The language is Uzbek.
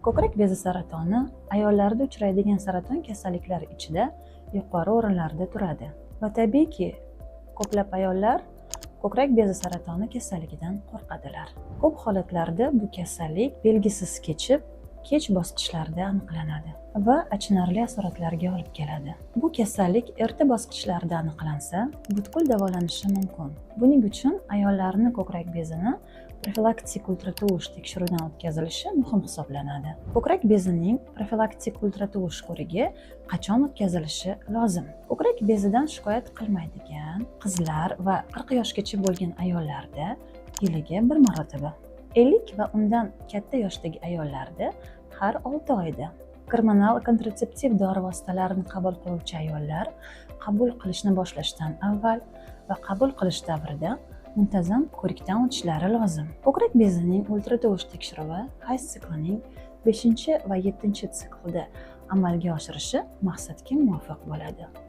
Ko'krak bezi saratoni ayollarda uchraydigan saraton kasalliklari ichida yuqori o'rinlarda turadi va tabiiyki, ko'plab ayollar ko'krak bezi saratoni kasalligidan qo'rqadilar. Ko'p holatlarda bu kasallik belgisiz kechib, kech bosqichlarda aniqlanadi va achinarli asoratlarga olib keladi. Bu kasallik erta bosqichlarda aniqlansa, butkul davolanishi mumkin. Buning uchun ayollarning ko'krak bezini profilaktik ultratovush tekshiruvdan o'tkazilishi muhim hisoblanadi. Ko'krak bezining profilaktik ultratovush ko'rigi qachon o'tkazilishi lozim? Ko'krak bezidan shikoyat qilmaydigan qizlar va 40 yoshgacha bo'lgan ayollarda yiliga bir marotaba, 50 va undan katta yoshdagi ayollarda har 6 oyda, gormonal kontratseptiv dori vositalarini qabul qiluvchi ayollar qabul qilishni boshlashdan avval va qabul qilish davrida muntazam ko'rikdan o'tishlari lozim. Ko'krak bezining ultratovush tekshiruvi hayz siklining 5 va 7 siklida amalga oshirishi maqsadga muvofiq bo'ladi.